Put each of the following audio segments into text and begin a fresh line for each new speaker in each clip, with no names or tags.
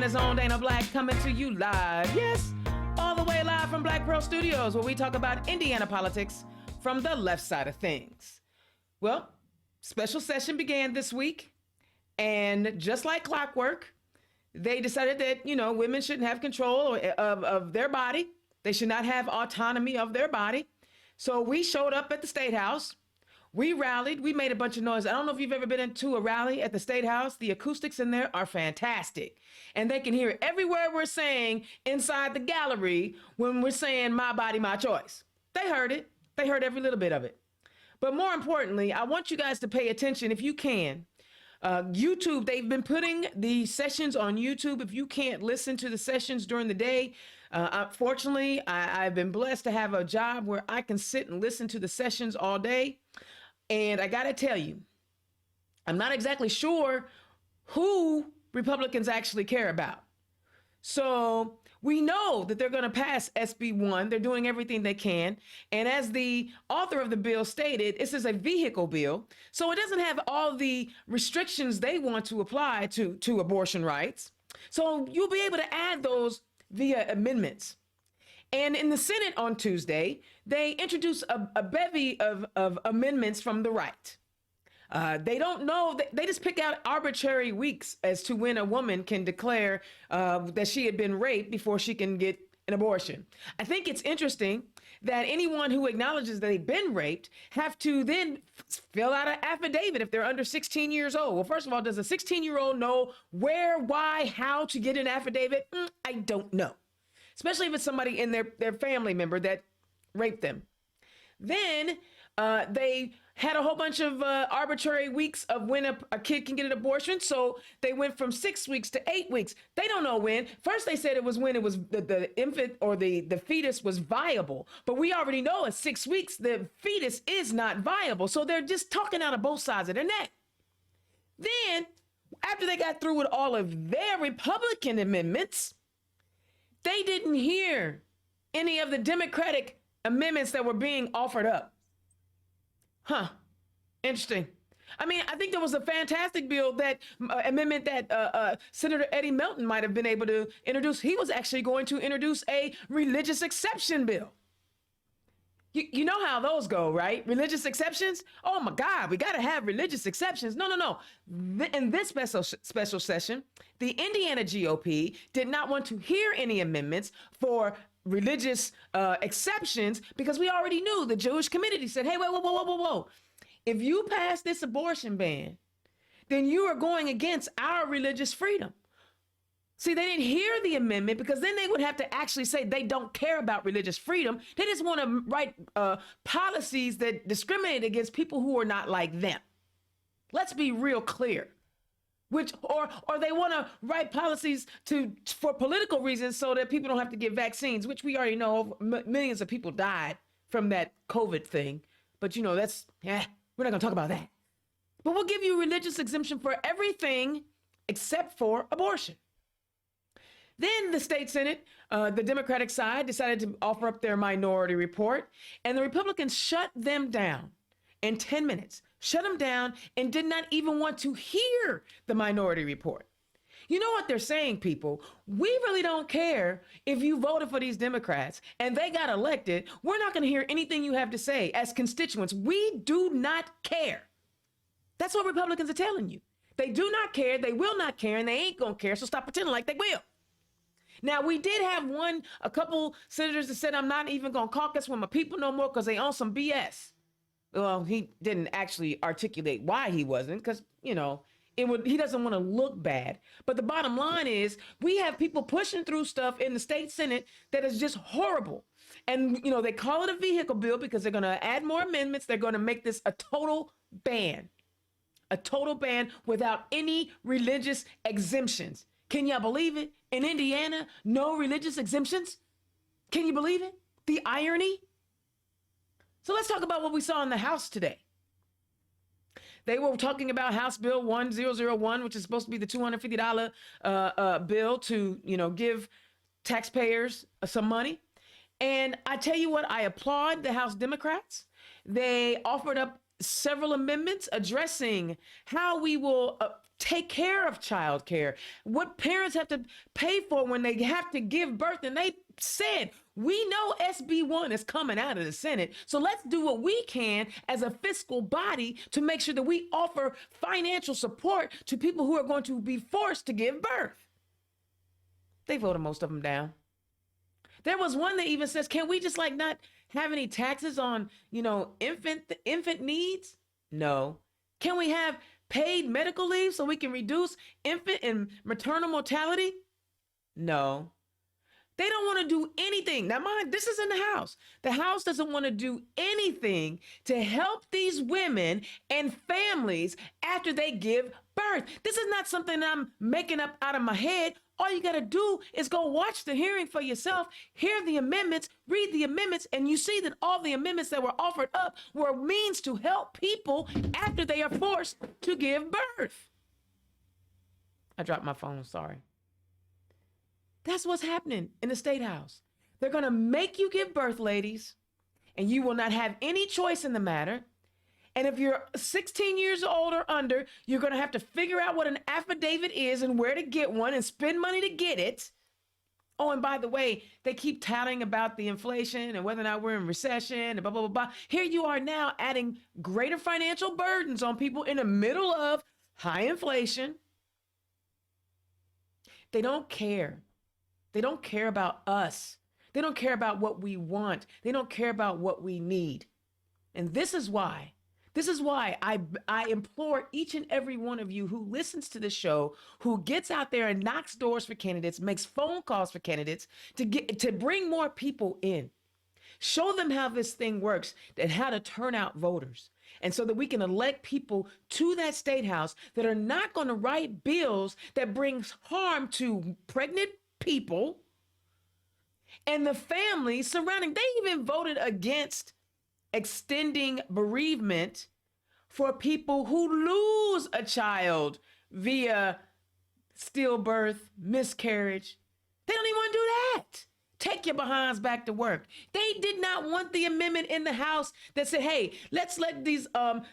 Indiana's own Dana Black coming to you live. Yes, all the way live from Black Pearl Studios, where we talk about Indiana politics from the left side of things. Well, special session began this week, and just like clockwork, they decided that, women shouldn't have control of their body. They should not have autonomy of their body. So we showed up at the State House. We rallied. We made a bunch of noise. I don't know if you've ever been into a rally at the State House. The acoustics in there are fantastic. And they can hear every word we're saying inside the gallery when we're saying my body, my choice. They heard it. They heard every little bit of it. But more importantly, I want you guys to pay attention if you can. YouTube, they've been putting the sessions on YouTube. If you can't listen to the sessions during the day, fortunately, I've been blessed to have a job where I can sit and listen to the sessions all day. And I got to tell you, I'm not exactly sure who Republicans actually care about. So we know that they're going to pass SB1. They're doing everything they can. And as the author of the bill stated, this is a vehicle bill. So it doesn't have all the restrictions they want to apply to abortion rights. So you'll be able to add those via amendments. And in the Senate on Tuesday, they introduced a bevy of amendments from the right. They don't know, they just pick out arbitrary weeks as to when a woman can declare that she had been raped before she can get an abortion. I think it's interesting that anyone who acknowledges that they've been raped have to then fill out an affidavit if they're under 16 years old. Well, first of all, does a 16-year-old know where, why, how to get an affidavit? I don't know. Especially if it's somebody in their family member that raped them. Then they had a whole bunch of arbitrary weeks of when a kid can get an abortion. So they went from 6 weeks to 8 weeks. They don't know when. First, they said it was when it was the infant or the fetus was viable. But we already know at 6 weeks, the fetus is not viable. So they're just talking out of both sides of their neck. Then, after they got through with all of their Republican amendments, they didn't hear any of the Democratic amendments that were being offered up. Interesting. I mean, I think there was a fantastic bill amendment that Senator Eddie Melton might have been able to introduce. He was actually going to introduce a religious exception bill. You know how those go, right? Religious exceptions? Oh my God, we got to have religious exceptions. No. In this special session, the Indiana GOP did not want to hear any amendments for religious exceptions because we already knew the Jewish community said, hey, whoa. If you pass this abortion ban, then you are going against our religious freedom. See, they didn't hear the amendment because then they would have to actually say they don't care about religious freedom. They just want to write policies that discriminate against people who are not like them. Let's be real clear. Or they want to write policies for political reasons so that people don't have to get vaccines, which we already know millions of people died from that COVID thing. But we're not going to talk about that. But we'll give you religious exemption for everything except for abortion. Then the state Senate, the Democratic side, decided to offer up their minority report, and the Republicans shut them down in 10 minutes, shut them down, and did not even want to hear the minority report. You know what they're saying, people? We really don't care if you voted for these Democrats and they got elected. We're not going to hear anything you have to say as constituents. We do not care. That's what Republicans are telling you. They do not care, they will not care, and they ain't going to care, so stop pretending like they will. Now, we did have a couple senators that said, I'm not even going to caucus with my people no more because they own some BS. Well, he didn't actually articulate why he wasn't because, he doesn't want to look bad. But the bottom line is we have people pushing through stuff in the state Senate that is just horrible. And, they call it a vehicle bill because they're going to add more amendments. They're going to make this a total ban without any religious exemptions. Can y'all believe it? In Indiana, no religious exemptions? Can you believe it? The irony? So let's talk about what we saw in the House today. They were talking about House Bill 1001, which is supposed to be the $250 bill to, give taxpayers some money. And I tell you what, I applaud the House Democrats. They offered up several amendments addressing how we will take care of child care, what parents have to pay for when they have to give birth. And they said, we know SB1 is coming out of the Senate, so let's do what we can as a fiscal body to make sure that we offer financial support to people who are going to be forced to give birth. They voted most of them down. There was one that even says, can we just like not have any taxes on, infant needs? No. Can we have paid medical leave so we can reduce infant and maternal mortality? No. They don't want to do anything. Now, mind, this is in the House. The House doesn't want to do anything to help these women and families after they give birth. This is not something I'm making up out of my head. All you got to do is go watch the hearing for yourself, hear the amendments, read the amendments, and you see that all the amendments that were offered up were means to help people after they are forced to give birth. I dropped my phone, sorry. That's what's happening in the State House. They're going to make you give birth, ladies, and you will not have any choice in the matter. And if you're 16 years old or under, you're going to have to figure out what an affidavit is and where to get one and spend money to get it. Oh, and by the way, they keep touting about the inflation and whether or not we're in recession and blah, blah, blah, blah. Here you are now adding greater financial burdens on people in the middle of high inflation. They don't care. They don't care about us. They don't care about what we want. They don't care about what we need. And this is why I implore each and every one of you who listens to the show, who gets out there and knocks doors for candidates, makes phone calls for candidates to bring more people in. Show them how this thing works and how to turn out voters. And so that we can elect people to that State House that are not going to write bills that brings harm to pregnant people and the families surrounding. They even voted against extending bereavement for people who lose a child via stillbirth, miscarriage. They don't even want to do that. Take your behinds back to work. They did not want the amendment in the House that said, hey, let's let these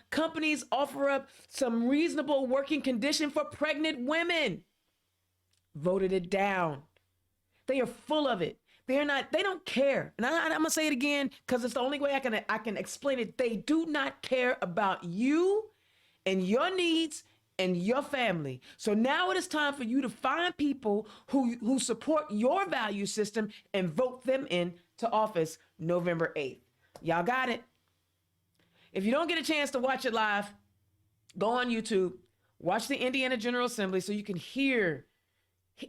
companies offer up some reasonable working condition for pregnant women. Voted it down. They are full of it. They don't care. And I'm going to say it again because it's the only way I can explain it. They do not care about you and your needs and your family. So now it is time for you to find people who support your value system and vote them into office November 8th. Y'all got it? If you don't get a chance to watch it live, go on YouTube, watch the Indiana General Assembly so you can hear.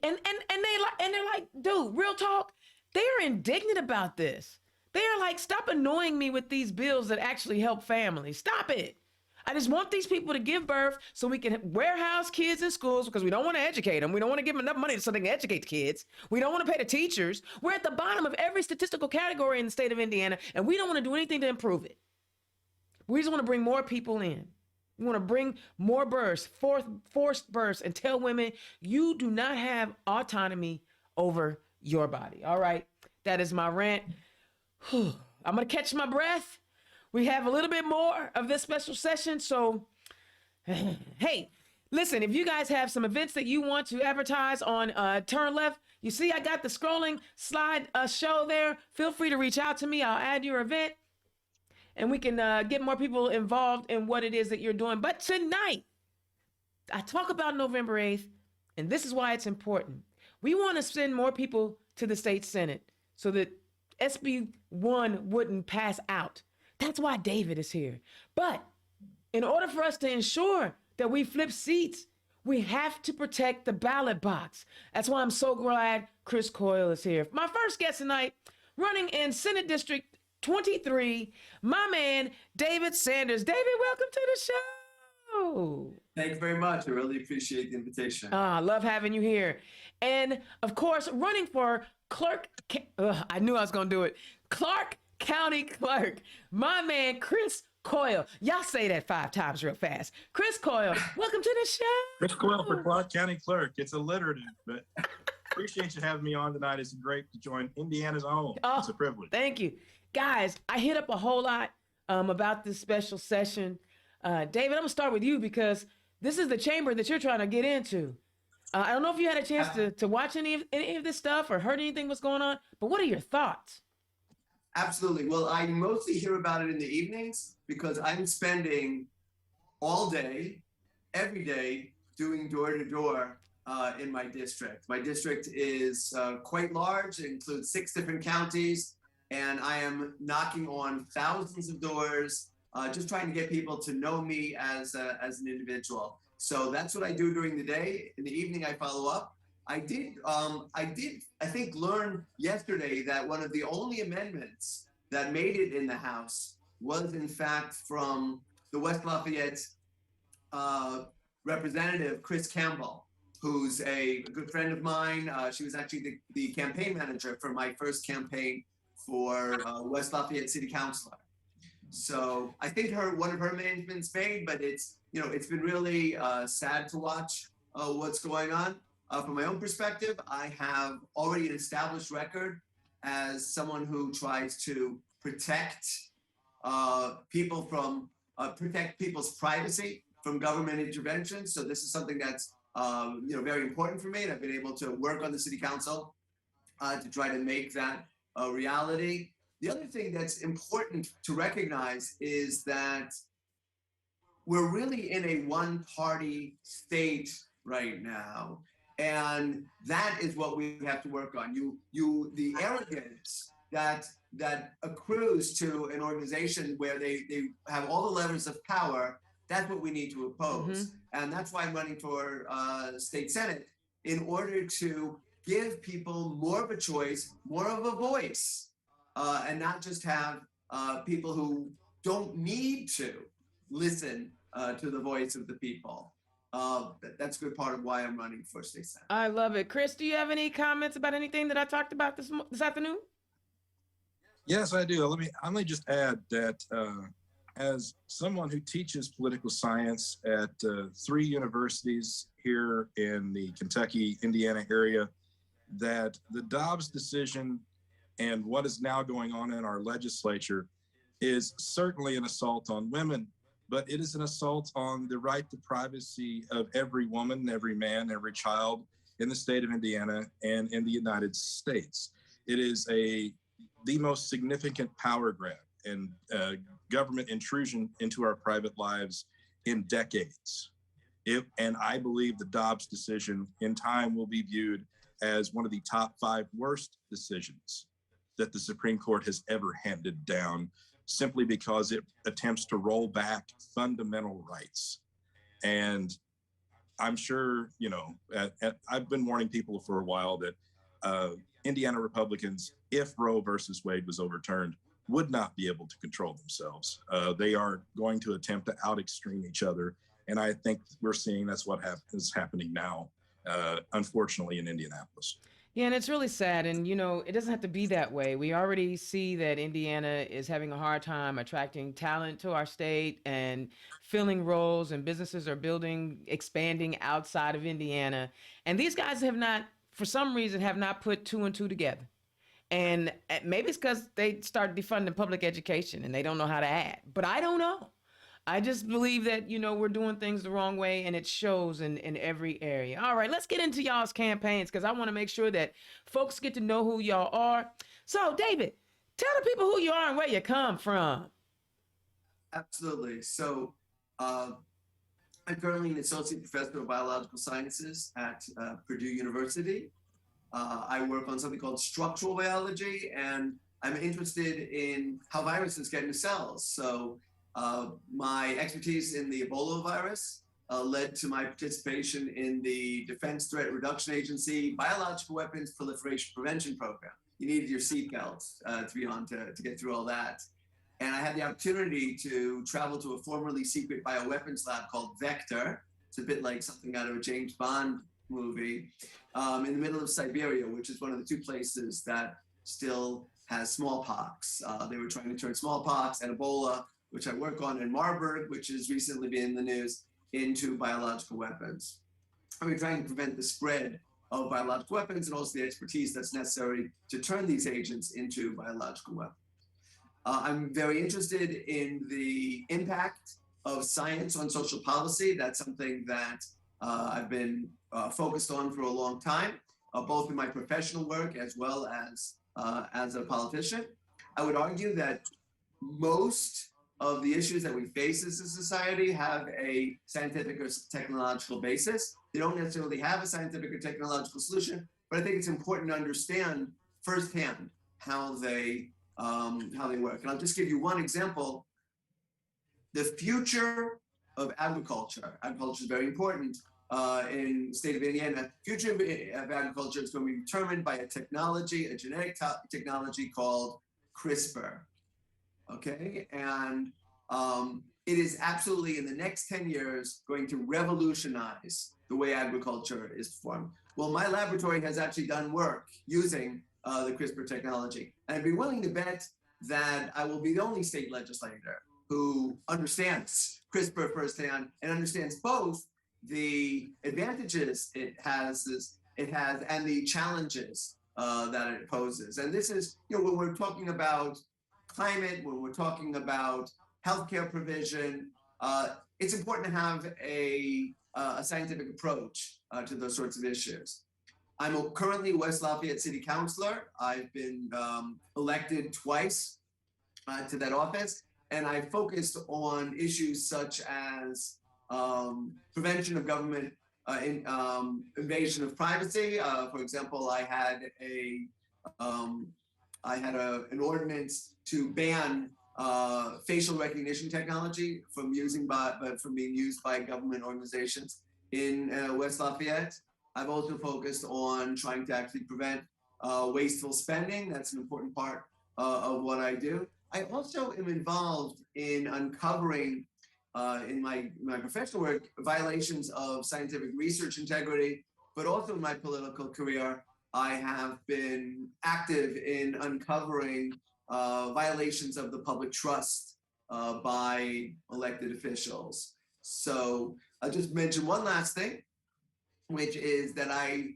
And they're like, dude, real talk. They're indignant about this. They're like, stop annoying me with these bills that actually help families. Stop it. I just want these people to give birth so we can warehouse kids in schools because we don't want to educate them. We don't want to give them enough money so they can educate the kids. We don't want to pay the teachers. We're at the bottom of every statistical category in the state of Indiana, and we don't want to do anything to improve it. We just want to bring more people in. We want to bring more births, forced births, and tell women you do not have autonomy over your body. All right, that is my rant. I'm going to catch my breath. We have a little bit more of this special session. So, hey, listen, if you guys have some events that you want to advertise on Turn Left, you see I got the scrolling slide show there. Feel free to reach out to me. I'll add your event and we can get more people involved in what it is that you're doing. But tonight, I talk about November 8th, and this is why it's important. We want to send more people to the state Senate so that SB1 wouldn't pass out. That's why David is here. But in order for us to ensure that we flip seats, we have to protect the ballot box. That's why I'm so glad Chris Coyle is here. My first guest tonight, running in Senate District 23, my man, David Sanders. David, welcome to the show.
Thank you very much. I really appreciate the invitation.
I love having you here. And of course, running for Clerk, I knew I was going to do it. Clark County Clerk, my man, Chris Coyle. Y'all say that 5 times real fast. Chris Coyle, welcome to the show.
Chris Coyle for Clark County Clerk. It's alliterative, but appreciate you having me on tonight. It's great to join Indiana's own. It's a privilege.
Thank you. Guys, I hit up a whole lot about this special session. David, I'm gonna start with you because this is the chamber that you're trying to get into. I don't know if you had a chance to watch any of this stuff or heard anything what's going on, but what are your thoughts?
Absolutely. Well, I mostly hear about it in the evenings because I'm spending all day, every day, doing door to door in my district. My district is quite large. It includes 6 different counties, and I am knocking on thousands of doors, just trying to get people to know me as an individual. So that's what I do during the day. In the evening, I follow up. I did, I think, learn yesterday that one of the only amendments that made it in the House was, in fact, from the West Lafayette representative, Chris Campbell, who's a good friend of mine. She was actually the campaign manager for my first campaign for West Lafayette City Councilor. So I think one of her amendments made, but it's been really sad to watch what's going on. From my own perspective, I have already an established record as someone who tries to protect protect people's privacy from government intervention. So this is something that's very important for me, and I've been able to work on the city council to try to make that a reality. The other thing that's important to recognize is that we're really in a one-party state right now. And that is what we have to work on. The arrogance that accrues to an organization where they have all the levers of power, that's what we need to oppose. And that's why I'm running for state senate, in order to give people more of a choice, more of a voice, and not just have people who don't need to listen to the voice of the people. That's a good part of why I'm running for state senate.
I love it. Chris, do you have any comments about anything that I talked about this afternoon?
Yes, I do. Let me just add that as someone who teaches political science at 3 universities here in the Kentucky, Indiana area, that the Dobbs decision and what is now going on in our legislature is certainly an assault on women, but it is an assault on the right to privacy of every woman, every man, every child in the state of Indiana and in the United States. It is the most significant power grab and government intrusion into our private lives in decades. And I believe the Dobbs decision in time will be viewed as one of the top 5 worst decisions that the Supreme Court has ever handed down, simply because it attempts to roll back fundamental rights. And I'm sure, I've been warning people for a while that Indiana Republicans, if Roe versus Wade was overturned, would not be able to control themselves. They are going to attempt to out-extreme each other. And I think we're seeing that's what is happening now, unfortunately, in Indianapolis.
Yeah, and it's really sad. And, it doesn't have to be that way. We already see that Indiana is having a hard time attracting talent to our state and filling roles, and businesses are expanding outside of Indiana. And these guys for some reason, have not put 2 and 2 together. And maybe it's because they started defunding public education and they don't know how to add. But I don't know. I just believe that, we're doing things the wrong way, and it shows in every area. All right, let's get into y'all's campaigns, because I want to make sure that folks get to know who y'all are. So, David, tell the people who you are and where you come from.
Absolutely. So I'm currently an associate professor of biological sciences at Purdue University. I work on something called structural biology, and I'm interested in how viruses get into cells. So my expertise in the Ebola virus led to my participation in the Defense Threat Reduction Agency Biological Weapons Proliferation Prevention Program. You needed your seatbelts to be on to get through all that. And I had the opportunity to travel to a formerly secret bioweapons lab called Vector. It's a bit like something out of a James Bond movie, in the middle of Siberia, which is one of the 2 places that still has smallpox. They were trying to turn smallpox and Ebola, which I work on in Marburg, which has recently been in the news, into biological weapons. And we're trying to prevent the spread of biological weapons and also the expertise that's necessary to turn these agents into biological weapons. I'm very interested in the impact of science on social policy. That's something that I've been focused on for a long time, both in my professional work as well as a politician. I would argue that most of the issues that we face as a society have a scientific or technological basis. They don't necessarily have a scientific or technological solution, but I think it's important to understand firsthand how they work. And I'll just give you one example. The future of agriculture. Agriculture is very important in the state of Indiana. Future of agriculture is going to be determined by a technology, a genetic technology called CRISPR. Okay, and it is absolutely in the next 10 years going to revolutionize the way agriculture is performed. Well, my laboratory has actually done work using the CRISPR technology. And I'd be willing to bet that I will be the only state legislator who understands CRISPR firsthand and understands both the advantages it has and the challenges that it poses. And this is, when we're talking about climate, when we're talking about healthcare provision, it's important to have a scientific approach to those sorts of issues. I'm currently West Lafayette City Councilor. I've been elected twice to that office, and I focused on issues such as prevention of government invasion of privacy. For example, I had an ordinance to ban facial recognition technology from being used by government organizations in West Lafayette. I've also focused on trying to actually prevent wasteful spending. That's an important part of what I do. I also am involved in uncovering in my professional work violations of scientific research integrity, but also in my political career, I have been active in uncovering violations of the public trust by elected officials. So I'll just mention one last thing, which is that I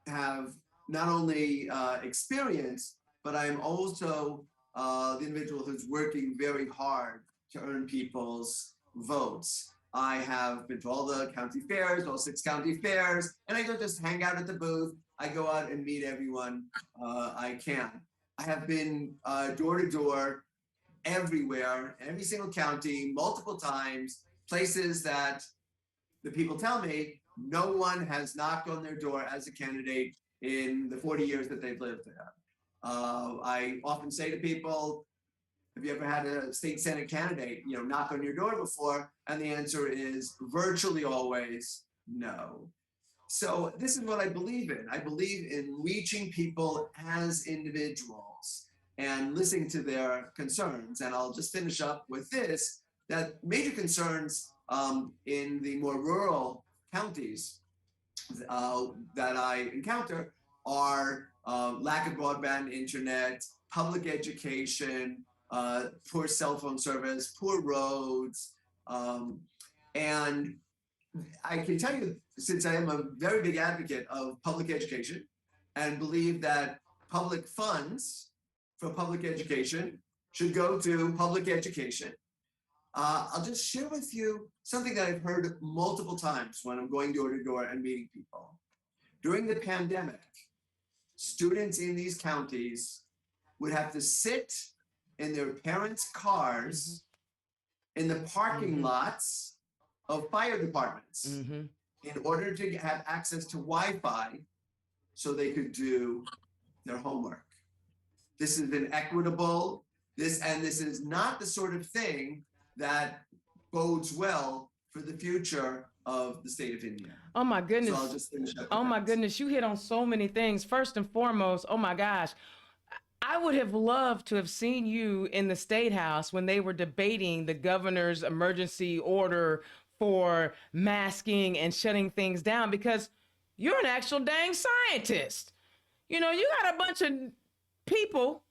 have not only experience, but I'm also the individual who's working very hard to earn people's votes. I have been to all the county fairs, all 6 county fairs, and I don't just hang out at the booth. I go out and meet everyone I can. I have been door to door everywhere, every single county, multiple times, places that the people tell me no one has knocked on their door as a candidate in the 40 years that they've lived there. I often say to people, have you ever had a state senate candidate, knock on your door before? And the answer is virtually always no. So this is what I believe in. I believe in reaching people as individuals and listening to their concerns. And I'll just finish up with this, that major concerns in the more rural counties that I encounter are lack of broadband internet, public education, poor cell phone service, poor roads. And I can tell you, since I am a very big advocate of public education and believe that public funds for public education should go to public education, I'll just share with you something that I've heard multiple times when I'm going door to door and meeting people. During the pandemic, students in these counties would have to sit in their parents' cars in the parking lots of fire departments in order to have access to Wi-Fi so they could do their homework. This is inequitable. This is not the sort of thing that bodes well for the future of the state of Indiana.
Oh my goodness.
So I'll just finish up.
Oh my goodness, you hit on so many things. First and foremost, oh my gosh, I would have loved to have seen you in the State House when they were debating the governor's emergency order for masking and shutting things down, because you're an actual dang scientist. You got a bunch of people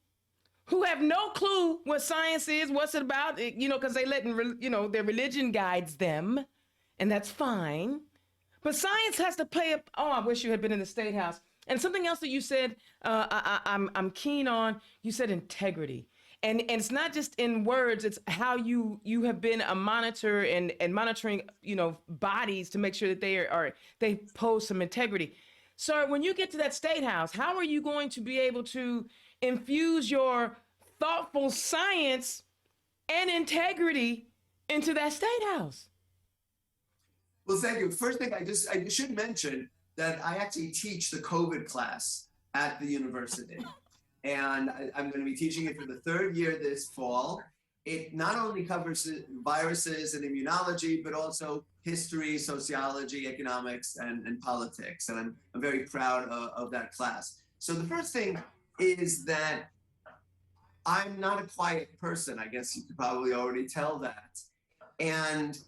who have no clue what science is, what's it about, because they their religion guides them, and that's fine. But science has to play up. Oh, I wish you had been in the State House. And something else that you said, I'm keen on, you said integrity. and it's not just in words, it's how you have been a monitor and monitoring, bodies to make sure that they pose some integrity. Sir, when you get to that state house, how are you going to be able to infuse your thoughtful science and integrity into that state house?
Well, thank you. First thing, I should mention that I actually teach the COVID class at the university. And I'm going to be teaching it for the third year this fall. It not only covers viruses and immunology, but also history, sociology, economics, and politics. And I'm very proud of that class. So the first thing is that I'm not a quiet person. I guess you could probably already tell that. And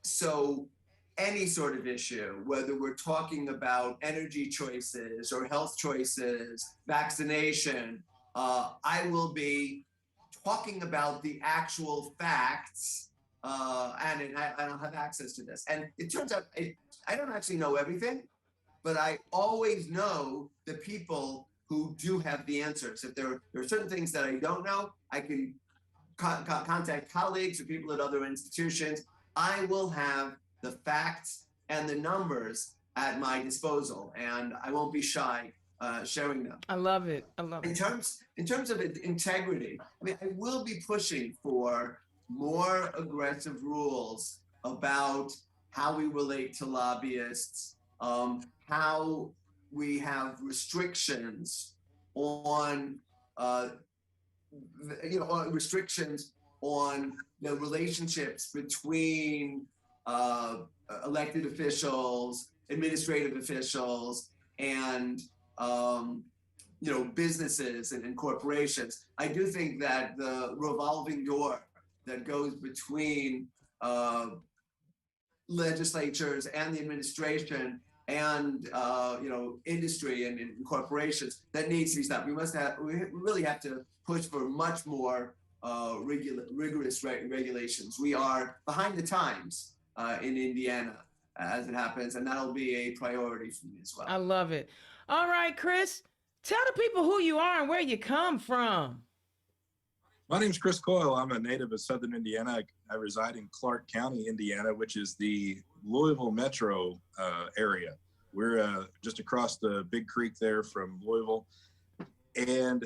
so any sort of issue, whether we're talking about energy choices or health choices, vaccination, I will be talking about the actual facts, and I don't have access to this. And it turns out I don't actually know everything, but I always know the people who do have the answers. If there are certain things that I don't know, I can contact colleagues or people at other institutions. I will have the facts and the numbers at my disposal, and I won't be shy sharing them.
I love it. I love it.
In terms of integrity, I mean, I will be pushing for more aggressive rules about how we relate to lobbyists, how we have restrictions on restrictions on the relationships between elected officials, administrative officials, and businesses and corporations. I do think that the revolving door that goes between legislatures and the administration and industry and corporations, that needs to be stopped. We really have to push for much more rigorous regulations. We are behind the times in Indiana as it happens, and that'll be a priority for me as well.
I love it. All right, Chris, tell the people who you are and where you come from.
My name's Chris Coyle. I'm a native of Southern Indiana. I reside in Clark County, Indiana, which is the Louisville metro area. We're just across the big creek there from Louisville. And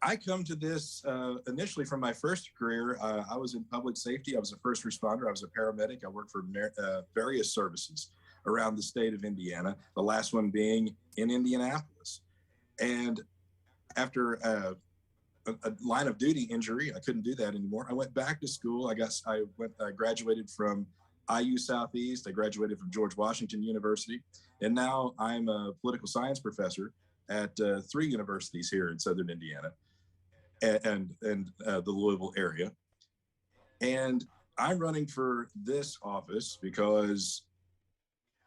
I come to this initially from my first career. I was in public safety. I was a first responder. I was a paramedic. I worked for various services around the state of Indiana, the last one being in Indianapolis. And after a line of duty injury, I couldn't do that anymore. I went back to school. I graduated from IU Southeast. I graduated from George Washington University. And now I'm a political science professor at 3 universities here in Southern Indiana and the Louisville area. And I'm running for this office because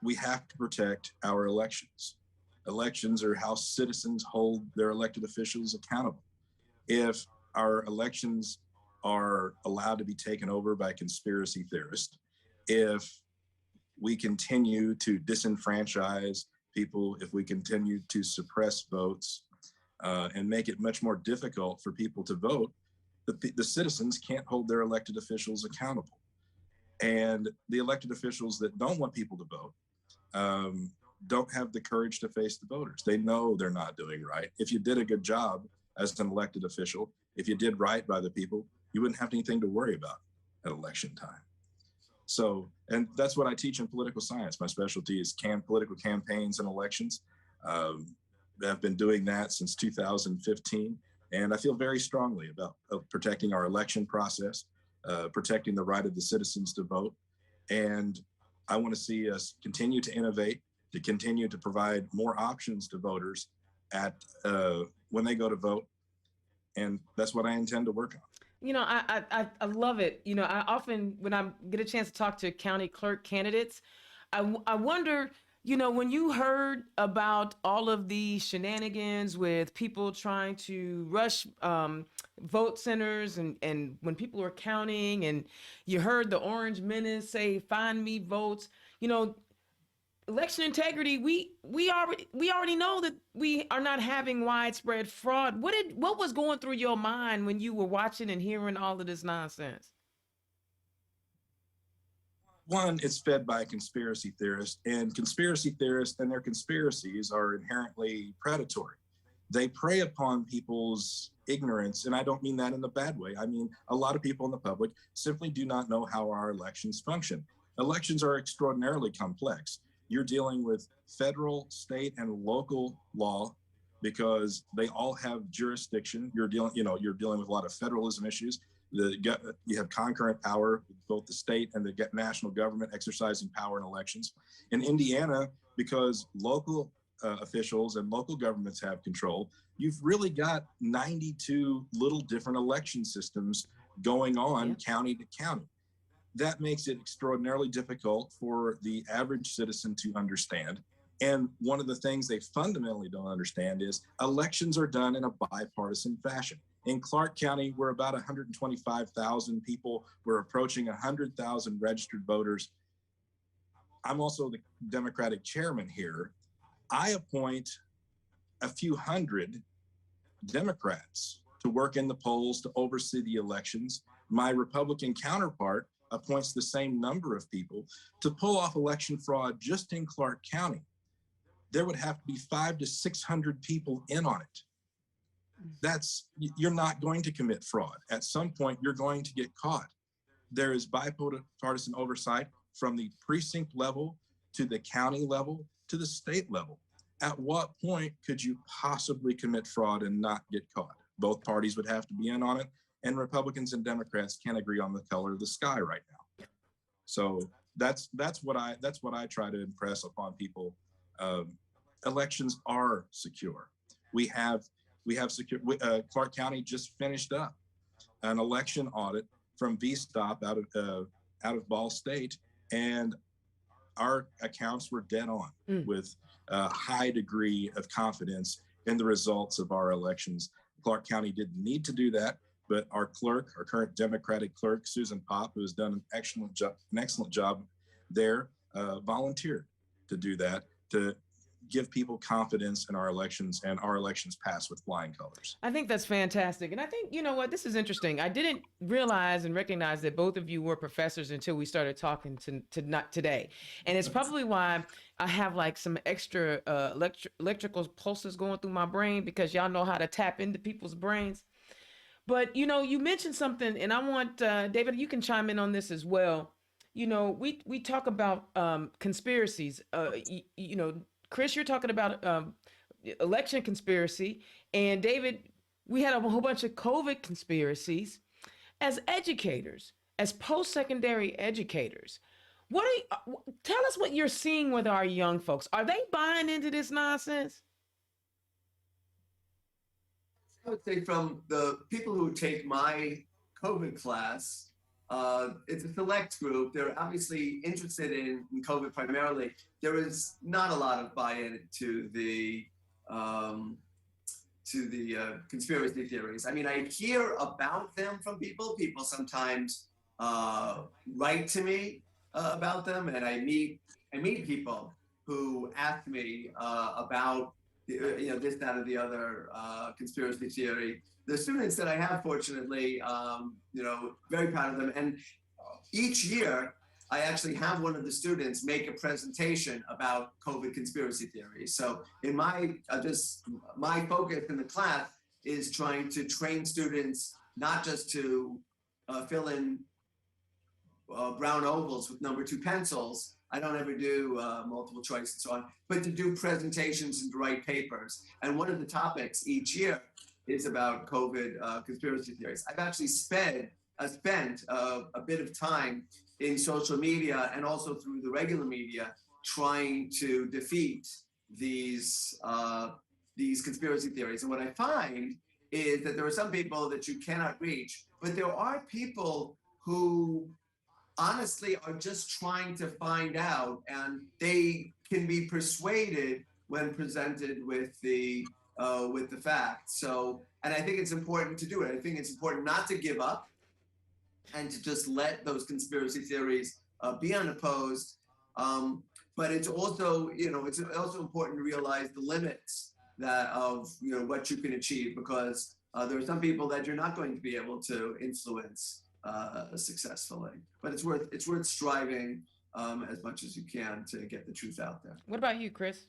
we have to protect our elections. Elections are how citizens hold their elected officials accountable. If our elections are allowed to be taken over by conspiracy theorists, if we continue to disenfranchise people, if we continue to suppress votes and make it much more difficult for people to vote, the citizens can't hold their elected officials accountable. And the elected officials that don't want people to vote don't have the courage to face the voters. They know they're not doing right. If you did a good job as an elected official, if you did right by the people, you wouldn't have anything to worry about at election time. So, and that's what I teach in political science. My specialty is political campaigns and elections. I've been doing that since 2015. And I feel very strongly about protecting our election process, protecting the right of the citizens to vote. And I want to see us continue to innovate, to continue to provide more options to voters when they go to vote. And that's what I intend to work on.
I love it. I often, when I get a chance to talk to county clerk candidates, I wonder, when you heard about all of the shenanigans with people trying to rush vote centers and when people were counting and you heard the Orange Menace say, find me votes, election integrity, we already know that we are not having widespread fraud. What was going through your mind when you were watching and hearing all of this nonsense?
One, it's fed by conspiracy theorists, and conspiracy theorists and their conspiracies are inherently predatory. They prey upon people's ignorance, and I don't mean that in a bad way. I mean, a lot of people in the public simply do not know how our elections function. Elections are extraordinarily complex. You're dealing with federal, state, and local law because they all have jurisdiction. You're dealing with a lot of federalism issues. You have concurrent power, both the state and the national government exercising power in elections. In Indiana, because local officials and local governments have control, you've really got 92 little different election systems going on county to county. That makes it extraordinarily difficult for the average citizen to understand. And one of the things they fundamentally don't understand is elections are done in a bipartisan fashion. In Clark County, we're about 125,000 people. We're approaching 100,000 registered voters. I'm also the Democratic chairman here. I appoint a few hundred Democrats to work in the polls to oversee the elections. My Republican counterpart appoints the same number of people to pull off election fraud just in Clark County. There would have to be 500 to 600 people in on it. You're not going to commit fraud. At some point, you're going to get caught. There is bipartisan oversight from the precinct level to the county level to the state level. At what point could you possibly commit fraud and not get caught? Both parties would have to be in on it, and Republicans and Democrats can't agree on the color of the sky right now. So that's what I try to impress upon people. Elections are secure. We have secure. Clark County just finished up an election audit from VSTOP out of Ball State, and our accounts were dead on with a high degree of confidence in the results of our elections. Clark County didn't need to do that, but our clerk, our current Democratic clerk, Susan Popp, who has done an excellent job there, volunteered to do that, to give people confidence in our elections, and our elections pass with flying colors.
I think that's fantastic. And I think, you know what, this is interesting. I didn't realize and recognize that both of you were professors until we started talking to not today. And it's probably why I have like some extra electrical pulses going through my brain, because y'all know how to tap into people's brains. But, you know, you mentioned something, and I want, David, you can chime in on this as well. You know, we talk about conspiracies, you know, Chris, you're talking about election conspiracy, and David, we had a whole bunch of COVID conspiracies. As educators, as post-secondary educators, tell us what you're seeing with our young folks. Are they buying into this nonsense?
I would say from the people who take my COVID class, it's a select group. They're obviously interested in COVID primarily. There is not a lot of buy-in to the conspiracy theories. I mean, I hear about them from people. People sometimes write to me about them, and I meet people who ask me about this, that, or the other conspiracy theory. The students that I have, fortunately, very proud of them. And each year, I actually have one of the students make a presentation about COVID conspiracy theories. So in my focus in the class is trying to train students not just to fill in brown ovals with number 2 pencils. I don't ever do multiple choice and so on, but to do presentations and to write papers. And one of the topics each year is about COVID conspiracy theories. I've actually spent a bit of time in social media and also through the regular media trying to defeat these conspiracy theories. And what I find is that there are some people that you cannot reach, but there are people who honestly are just trying to find out, and they can be persuaded when presented with the facts. So, and I think it's important to do it. I think it's important not to give up and to just let those conspiracy theories be unopposed. but it's also, it's also important to realize the limits that of, what you can achieve, because there are some people that you're not going to be able to influence successfully. But it's worth striving as much as you can to get the truth out there.
What about you, Chris?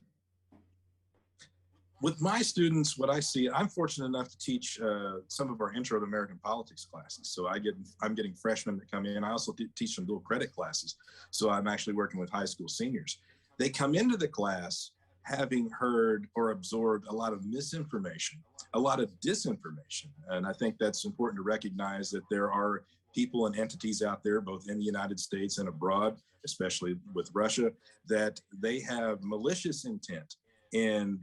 With my students, what I see, I'm fortunate enough to teach some of our Intro to American Politics classes. So I'm getting freshmen that come in. I also teach some dual credit classes. So I'm actually working with high school seniors. They come into the class having heard or absorbed a lot of misinformation, a lot of disinformation. And I think that's important to recognize that there are people and entities out there, both in the United States and abroad, especially with Russia, that they have malicious intent in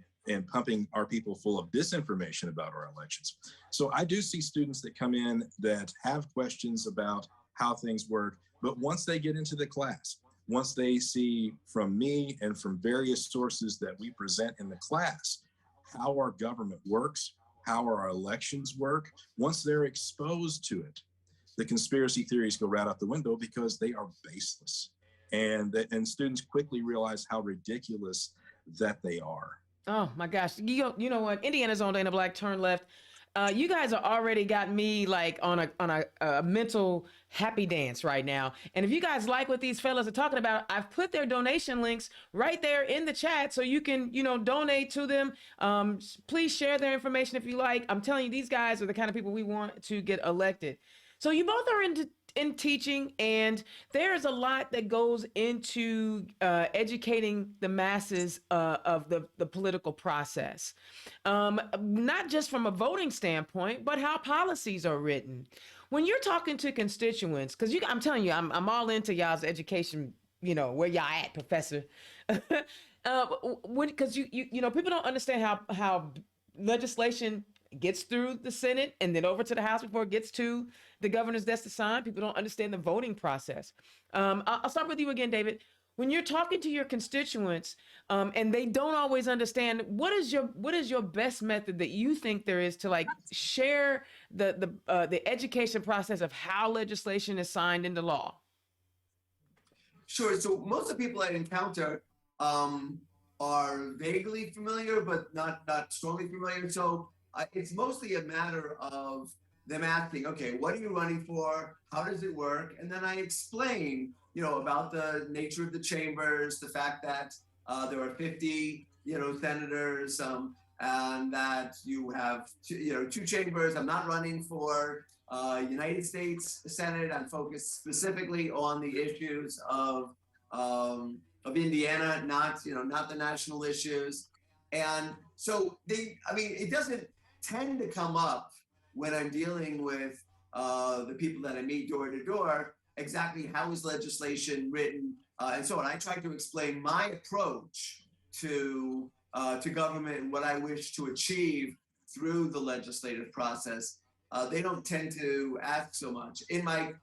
pumping our people full of disinformation about our elections. So I do see students that come in that have questions about how things work, but once they get into the class, once they see from me and from various sources that we present in the class, how our government works, how our elections work, once they're exposed to it, the conspiracy theories go right out the window because they are baseless. And students quickly realize how ridiculous that they are.
Oh my gosh. You know what? Indiana's own Dana Black, turn left. You guys are already got me like on a mental happy dance right now. And if you guys like what these fellas are talking about, I've put their donation links right there in the chat so you can, donate to them. Please share their information if you like. I'm telling you, these guys are the kind of people we want to get elected. So you both are in teaching, and there's a lot that goes into educating the masses of the political process, not just from a voting standpoint, but how policies are written. When you're talking to constituents, because I'm telling you, I'm all into y'all's education, where y'all at, Professor. Because people don't understand how legislation gets through the Senate and then over to the House before it gets to the governor's desk to sign. People don't understand the voting process. I'll start with you again, David. When you're talking to your constituents and they don't always understand, what is your best method that you think there is to like share the education process of how legislation is signed into law?
Sure. So most of the people I encounter are vaguely familiar, but not strongly familiar. So it's mostly a matter of them asking, okay, what are you running for? How does it work? And then I explain, about the nature of the chambers, the fact that there are 50, senators, and that you have, two chambers. I'm not running for United States Senate. I'm focused specifically on the issues of Indiana, not the national issues. And so it doesn't tend to come up when I'm dealing with the people that I meet door to door, exactly how is legislation written and so on. I try to explain my approach to government and what I wish to achieve through the legislative process. They don't tend to ask so much. In my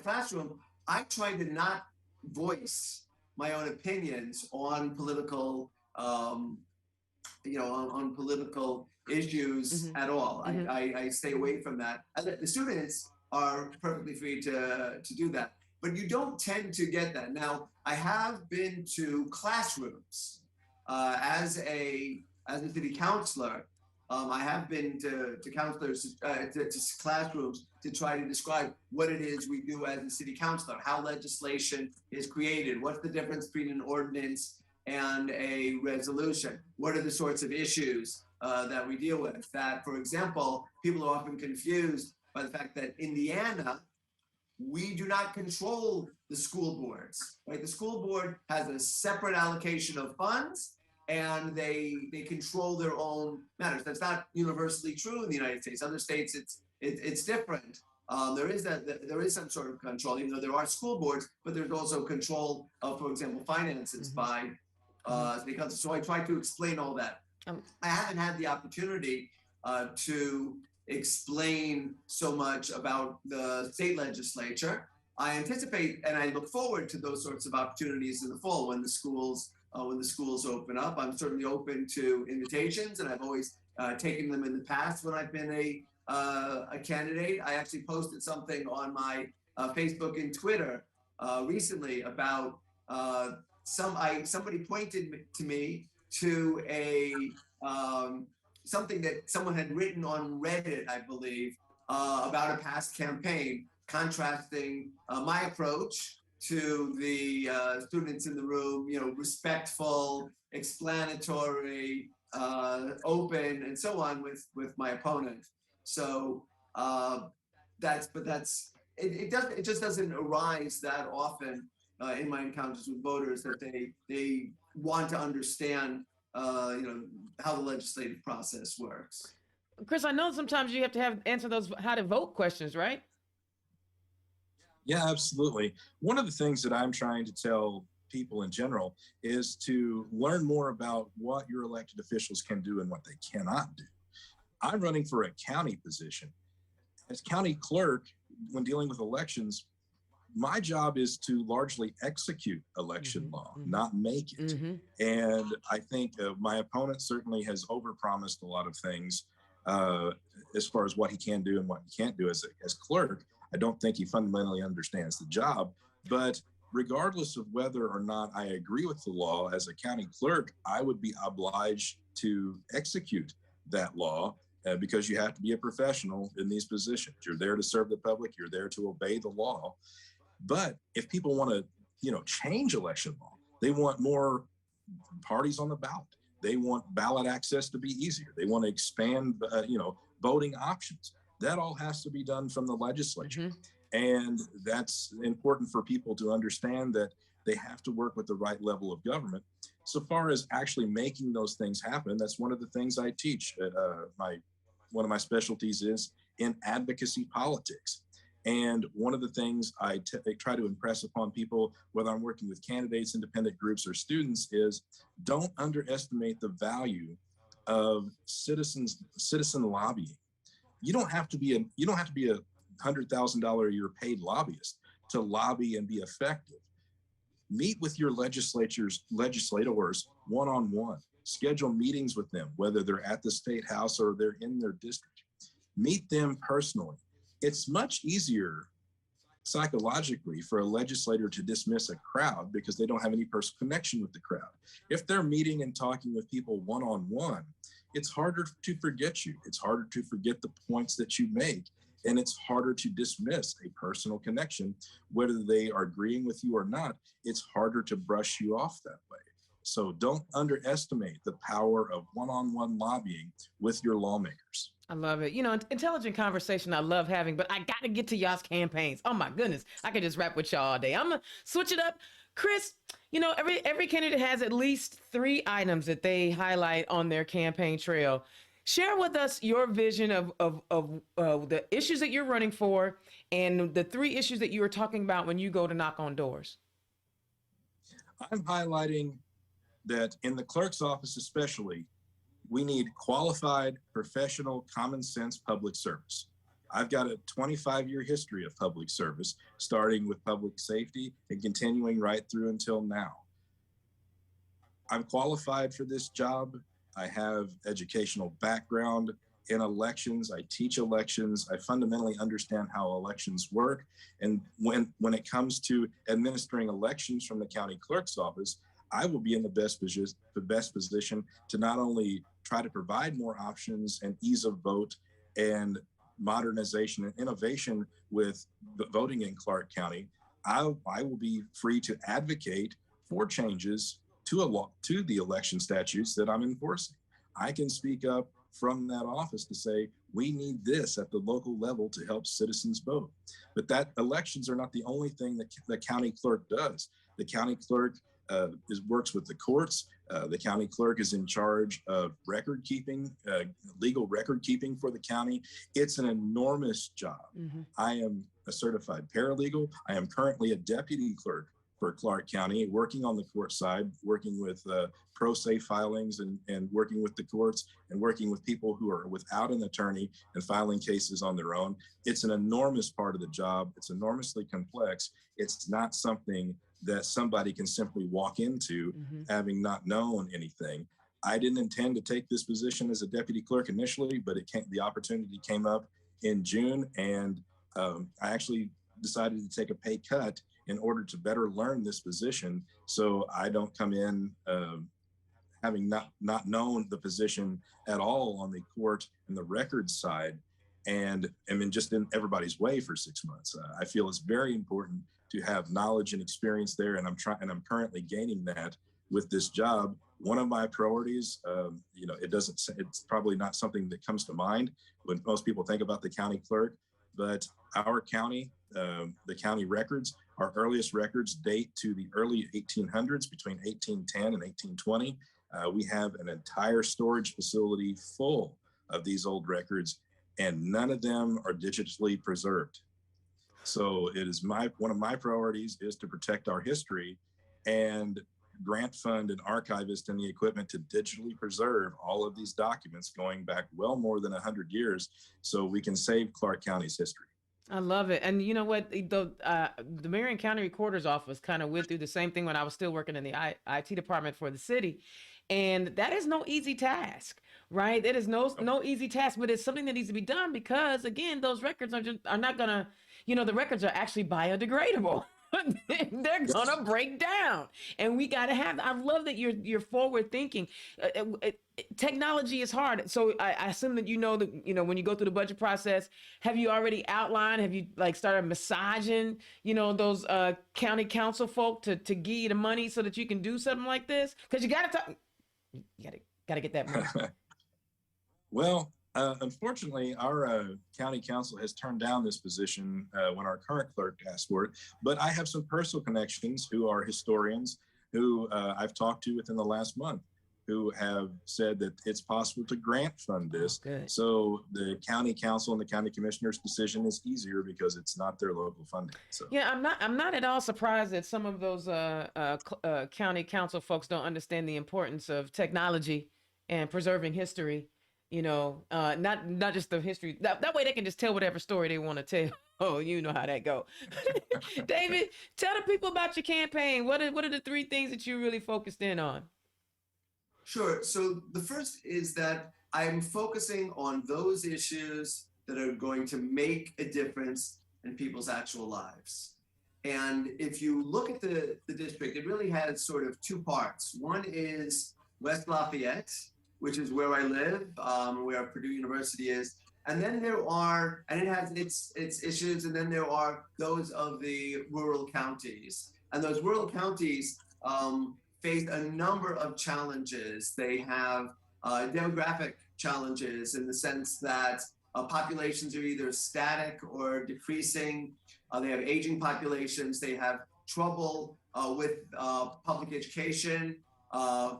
classroom, I try to not voice my own opinions on political on political issues at all. I stay away from that. And the students are perfectly free to do that, but you don't tend to get that. Now, I have been to classrooms as a city councilor. I have been to counselors, to classrooms to try to describe what it is we do as a city councilor, how legislation is created, what's the difference between an ordinance and a resolution, what are the sorts of issues that we deal with. That, for example, people are often confused by the fact that Indiana, we do not control the school boards, right? The school board has a separate allocation of funds, and they control their own matters. That's not universally true in the United States. Other states, it's different. There is some sort of control, even though there are school boards, but there's also control of, for example, finances by because. So I try to explain all that. I haven't had the opportunity to explain so much about the state legislature. I anticipate and I look forward to those sorts of opportunities in the fall when the schools open up. I'm certainly open to invitations, and I've always taken them in the past when I've been a candidate. I actually posted something on my Facebook and Twitter recently about somebody pointed to me to a something that someone had written on Reddit, I believe, about a past campaign, contrasting my approach to the students in the room, respectful, explanatory, open, and so on with my opponent. So it just doesn't arise that often in my encounters with voters that they want to understand how the legislative process works.
Chris, I know sometimes you have to answer those how to vote questions, right?
Yeah, absolutely. One of the things that I'm trying to tell people in general is to learn more about what your elected officials can do and what they cannot do. I'm running for a county position. As county clerk, when dealing with elections, my job is to largely execute election law, not make it. And I think my opponent certainly has overpromised a lot of things as far as what he can do and what he can't do as clerk. I don't think he fundamentally understands the job, but regardless of whether or not I agree with the law as a county clerk, I would be obliged to execute that law because you have to be a professional in these positions. You're there to serve the public. You're there to obey the law. But if people want to, change election law, they want more parties on the ballot. They want ballot access to be easier. They want to expand, voting options. That all has to be done from the legislature. And that's important for people to understand that they have to work with the right level of government. So far as actually making those things happen, that's one of the things I teach. One of my specialties is in advocacy politics. And one of the things I try to impress upon people, whether I'm working with candidates, independent groups, or students, is don't underestimate the value of citizen lobbying. You don't have to be a $100,000 a year paid lobbyist to lobby and be effective. Meet with your legislators one-on-one. Schedule meetings with them, whether they're at the state house or they're in their district. Meet them personally. It's much easier psychologically for a legislator to dismiss a crowd because they don't have any personal connection with the crowd. If they're meeting and talking with people one-on-one, it's harder to forget you. It's harder to forget the points that you make. And it's harder to dismiss a personal connection, whether they are agreeing with you or not. It's harder to brush you off that way. So don't underestimate the power of one-on-one lobbying with your lawmakers.
I love it. Intelligent conversation I love having, but I got to get to y'all's campaigns. Oh my goodness. I could just rap with y'all all day. I'm going to switch it up. Chris, every candidate has at least 3 items that they highlight on their campaign trail. Share with us your vision of the issues that you're running for and the 3 issues that you were talking about when you go to knock on doors.
I'm highlighting that in the clerk's office especially, we need qualified, professional, common sense public service. I've got a 25-year history of public service, starting with public safety and continuing right through until now. I'm qualified for this job. I have educational background in elections. I teach elections. I fundamentally understand how elections work. And when it comes to administering elections from the county clerk's office, I will be in the best position to not only try to provide more options and ease of vote and modernization and innovation with voting in Clark County, I will be free to advocate for changes to the election statutes that I'm enforcing. I can speak up from that office to say, we need this at the local level to help citizens vote. But that elections are not the only thing that the county clerk does. The county clerk works with the courts. The county clerk is in charge of record keeping, legal record keeping for the county. It's an enormous job. I am a certified paralegal. I am currently a deputy clerk for Clark County, working on the court side, working with pro se filings and working with the courts and working with people who are without an attorney and filing cases on their own. It's an enormous part of the job. It's enormously complex. It's not something that somebody can simply walk into having not known anything. I didn't intend to take this position as a deputy clerk initially, but the opportunity came up in June, and I actually decided to take a pay cut in order to better learn this position, so I don't come in having not known the position at all on the court and the records side, and I mean just in everybody's way for 6 months. I feel it's very important to have knowledge and experience there, and I'm currently gaining that with this job. One of my priorities, it's probably not something that comes to mind when most people think about the county clerk, but our county, the county records, our earliest records date to the early 1800s, between 1810 and 1820. We have an entire storage facility full of these old records, and none of them are digitally preserved. So it is one of my priorities is to protect our history and grant fund an archivist and the equipment to digitally preserve all of these documents going back well more than 100 years, so we can save Clark County's history.
I love it. And you know what? The Marion County Recorder's Office kind of went through the same thing when I was still working in the IT department for the city. And that is no easy task, right? That is no easy task, but it's something that needs to be done because, again, those records are not going to, the records are actually biodegradable. They're gonna break down, and we gotta have. I love that you're forward thinking. Technology is hard, so I assume that that when you go through the budget process, have you already outlined? Have you started massaging those county council folk to give you the money so that you can do something like this? Because you gotta get that money.
Well, unfortunately, our county council has turned down this position when our current clerk asked for it. But I have some personal connections who are historians who I've talked to within the last month who have said that it's possible to grant fund this.
Good.
So the county council and the county commissioner's decision is easier because it's not their local funding. So
yeah, I'm not at all surprised that some of those county council folks don't understand the importance of technology and preserving history. Not just the history. That way they can just tell whatever story they want to tell. Oh, you know how that go. David, tell the people about your campaign. What are the 3 things that you really focused in on?
Sure. So the first is that I'm focusing on those issues that are going to make a difference in people's actual lives. And if you look at the district, it really has sort of 2 parts. One is West Lafayette, which is where I live, where Purdue University is. And then it has its issues, and then there are those of the rural counties. And those rural counties face a number of challenges. They have demographic challenges in the sense that populations are either static or decreasing. They have aging populations. They have trouble with public education,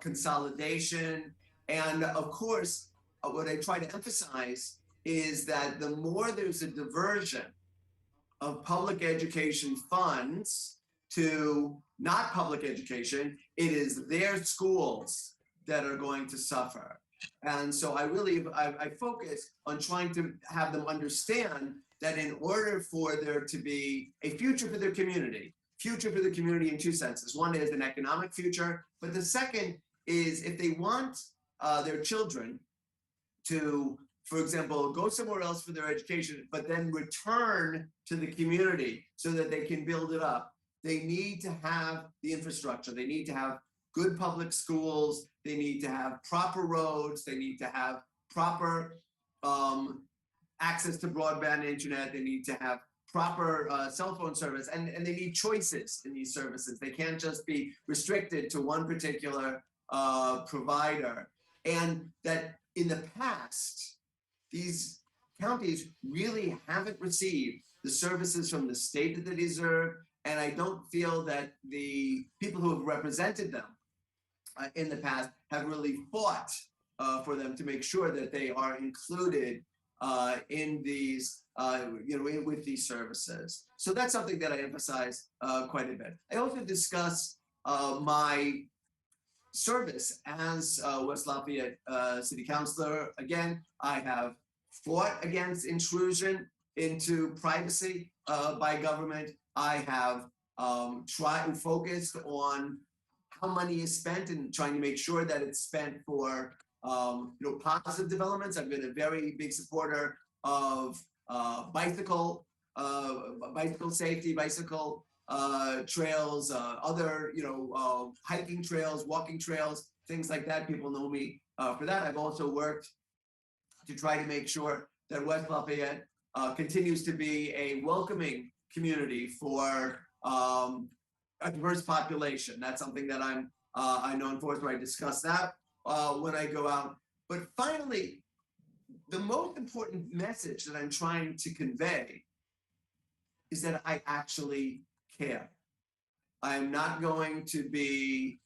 consolidation. And of course, what I try to emphasize is that the more there's a diversion of public education funds to not public education, it is their schools that are going to suffer. And so I focus on trying to have them understand that in order for there to be a future for their community in 2 senses. One is an economic future, but the second is if they want their children to, for example, go somewhere else for their education, but then return to the community so that they can build it up, they need to have the infrastructure. They need to have good public schools. They need to have proper roads. They need to have proper access to broadband internet. They need to have proper cell phone service, and they need choices in these services. They can't just be restricted to one particular provider. And that in the past, these counties really haven't received the services from the state that they deserve. And I don't feel that the people who have represented them in the past have really fought for them to make sure that they are included in these, with these services. So that's something that I emphasize quite a bit. I also discuss my service as West Lafayette City Councilor. Again, I have fought against intrusion into privacy by government. I have tried and focused on how money is spent and trying to make sure that it's spent for positive developments. I've been a very big supporter of bicycle safety, bicycle trails, other, hiking trails, walking trails, things like that. People know me for that. I've also worked to try to make sure that West Lafayette continues to be a welcoming community for a diverse population. That's something that I know for, so I discuss that when I go out. But finally, the most important message that I'm trying to convey is that I actually care. I'm not going to be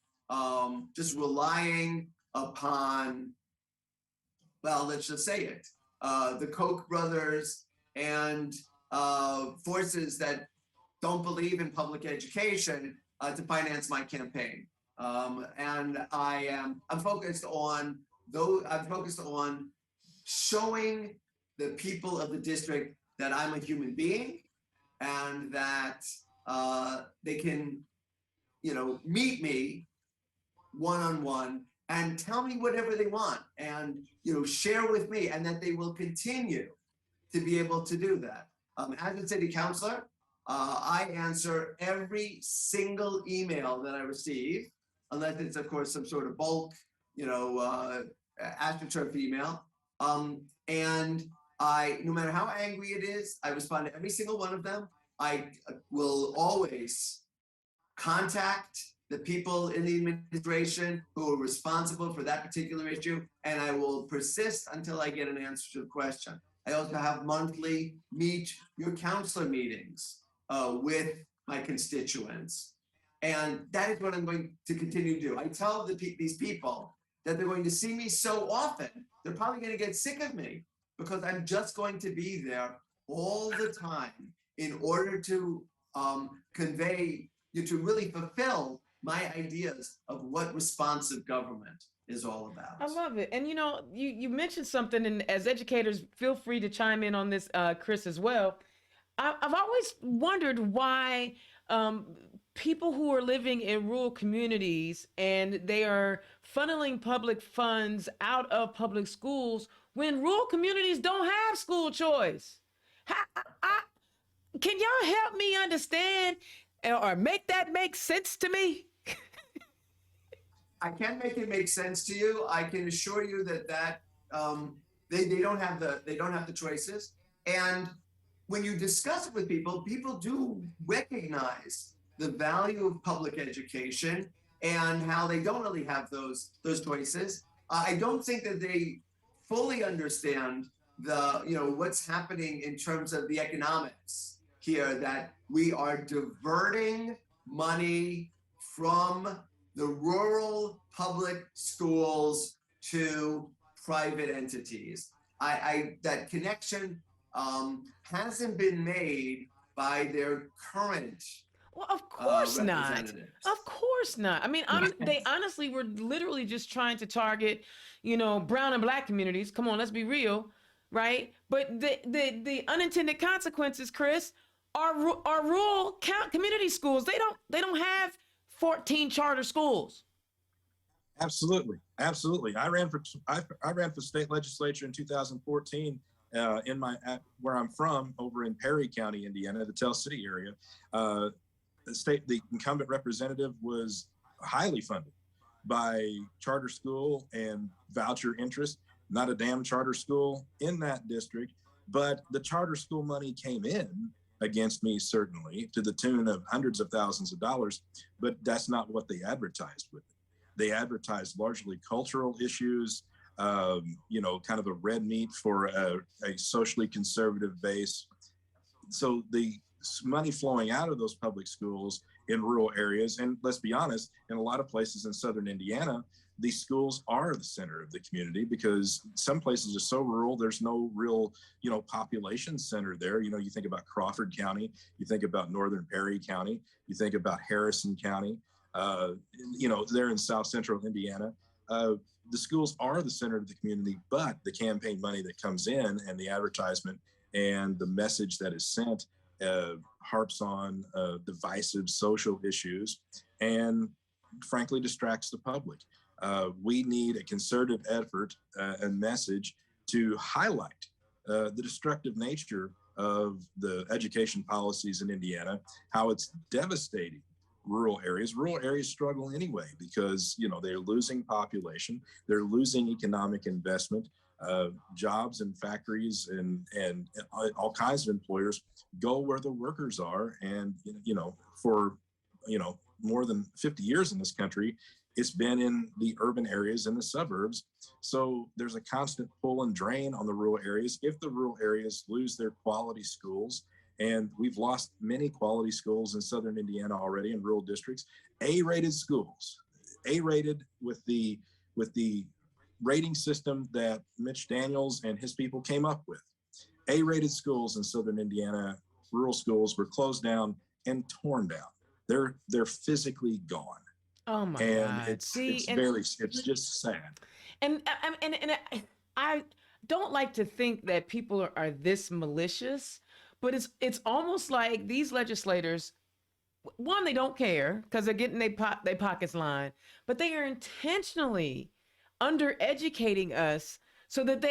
just relying upon, well, let's just say it, the Koch brothers and forces that don't believe in public education to finance my campaign. And I'm focused on showing the people of the district that I'm a human being and that they can, meet me one-on-one and tell me whatever they want and, share with me, and that they will continue to be able to do that. As a city councilor, I answer every single email that I receive, unless it's, of course, some sort of bulk, astroturf email. And no matter how angry it is, I respond to every single one of them. I will always contact the people in the administration who are responsible for that particular issue, and I will persist until I get an answer to the question. I also have monthly meet your counselor meetings with my constituents. And that is what I'm going to continue to do. I tell these people that they're going to see me so often, they're probably going to get sick of me because I'm just going to be there all the time in order to convey, to really fulfill my ideas of what responsive government is all about.
I love it. And you mentioned something, and as educators, feel free to chime in on this, Chris, as well. I've always wondered why people who are living in rural communities and they are funneling public funds out of public schools when rural communities don't have school choice. Can y'all help me understand or make that make sense to me?
I can make it make sense to you. I can assure you that they don't have the choices. And when you discuss it with people, people do recognize the value of public education and how they don't really have those choices. I don't think that they fully understand what's happening in terms of the economics here, that we are diverting money from the rural public schools to private entities. That connection hasn't been made by their current
Well, of course not. Of course not. I mean, they honestly were literally just trying to target, brown and black communities. Come on, let's be real, right? But the unintended consequences, Chris, are rural community schools. They don't have 14 charter schools.
Absolutely. I ran for state legislature in 2014 where I'm from, over in Perry County, Indiana, the Tell City area. The incumbent representative was highly funded by charter school and voucher interest. Not a damn charter school in that district, but the charter school money came in against me, certainly, to the tune of hundreds of thousands of dollars, but that's not what they advertised with it. They advertised largely cultural issues, kind of a red meat for a socially conservative base. So the money flowing out of those public schools in rural areas, and let's be honest, in a lot of places in southern Indiana, these schools are the center of the community because some places are so rural, there's no real, population center there. You think about Crawford County, you think about Northern Perry County, you think about Harrison County, they're in South Central Indiana. The schools are the center of the community, but the campaign money that comes in and the advertisement and the message that is sent harps on divisive social issues and frankly distracts the public. We need a concerted effort and message to highlight the destructive nature of the education policies in Indiana, how it's devastating rural areas. Rural areas struggle anyway because, you know, they're losing population, they're losing economic investment, jobs and factories and all kinds of employers go where the workers are. And, you know, for, you know, more than 50 years in this country, it's been in the urban areas and the suburbs. So there's a constant pull and drain on the rural areas. If the rural areas lose their quality schools, and we've lost many quality schools in Southern Indiana already in rural districts, A-rated schools, A-rated with the rating system that Mitch Daniels and his people came up with. A-rated schools in Southern Indiana, rural schools, were closed down and torn down. They're physically gone.
Oh my
and
God!
it's just sad.
And I don't like to think that people are this malicious, but it's almost like these legislators, one, they don't care because they're getting their pockets lined, but they are intentionally undereducating us so that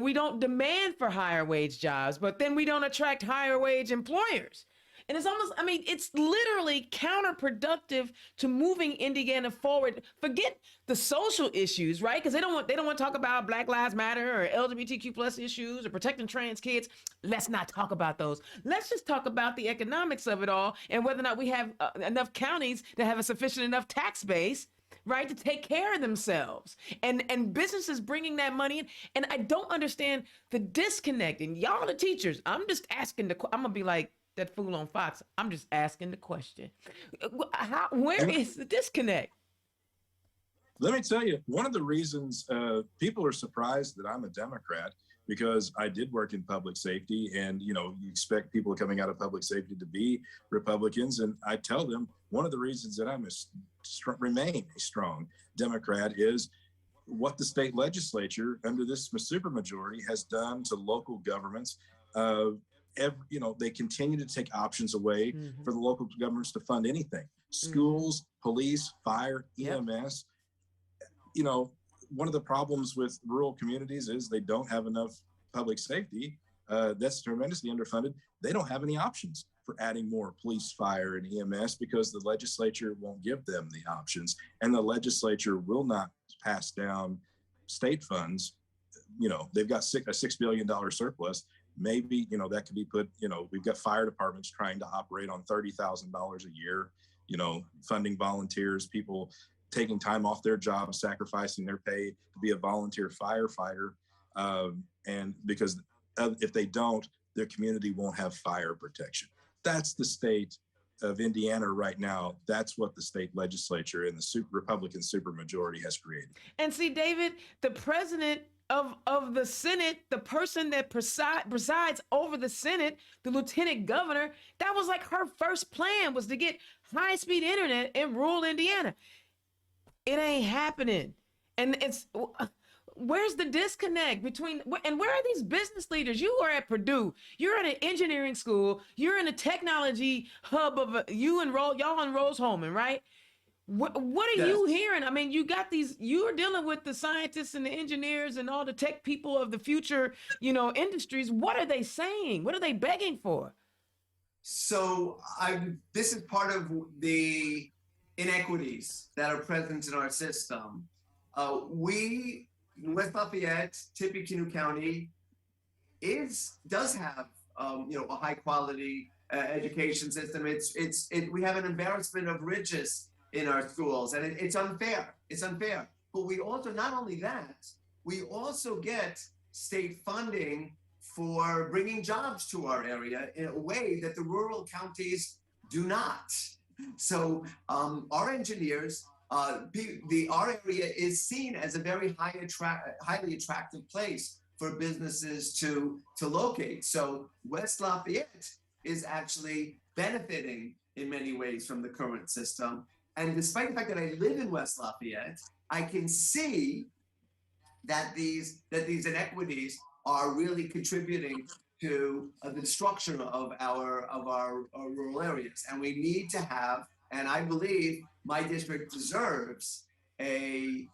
we don't demand for higher wage jobs, but then we don't attract higher wage employers. And it's almost, I mean, it's literally counterproductive to moving Indiana forward. Forget the social issues, right? Because they don't want to talk about Black Lives Matter or LGBTQ plus issues or protecting trans kids. Let's not talk about those. Let's just talk about the economics of it all and whether or not we have enough counties that have a sufficient enough tax base, right, to take care of themselves, and businesses bringing that money in. And I don't understand the disconnect. And y'all, the teachers, I'm just asking I'm gonna be like that fool on Fox. I'm just asking the question. Where is the disconnect?
Let me tell you, one of the reasons people are surprised that I'm a Democrat, because I did work in public safety, and you expect people coming out of public safety to be Republicans, and I tell them one of the reasons that I'm remain a strong Democrat is what the state legislature under this supermajority has done to local governments. They continue to take options away for the local governments to fund anything. Schools, police, fire, EMS. One of the problems with rural communities is they don't have enough public safety. That's tremendously underfunded. They don't have any options for adding more police, fire, and EMS because the legislature won't give them the options, and the legislature will not pass down state funds. They've got a $6 billion surplus. Maybe, that could be put, we've got fire departments trying to operate on $30,000 a year, funding volunteers, people taking time off their job, sacrificing their pay to be a volunteer firefighter. And because if they don't, their community won't have fire protection. That's the state of Indiana right now. That's what the state legislature and the Republican supermajority has created.
And see, David, the president of the Senate, the person that presides over the Senate, the lieutenant governor, that was like her first plan, was to get high-speed internet in rural Indiana. It ain't happening. And where's the disconnect between, and where are these business leaders? You are at Purdue, you're at an engineering school, you're in a technology hub of y'all in Rose-Hulman, right? What are you hearing? I mean, you're dealing with the scientists and the engineers and all the tech people of the future, industries. What are they saying? What are they begging for?
So this is part of the inequities that are present in our system. We, in West Lafayette, Tippecanoe County, does have a high quality education system. We have an embarrassment of riches in our schools, and it's unfair. It's unfair. But we also, not only that, we also get state funding for bringing jobs to our area in a way that the rural counties do not. So our engineers, our area is seen as a very highly attractive place for businesses to locate. So West Lafayette is actually benefiting in many ways from the current system. And despite the fact that I live in West Lafayette, I can see that these inequities are really contributing to the destruction of our rural areas. And we need to have, and I believe my district deserves a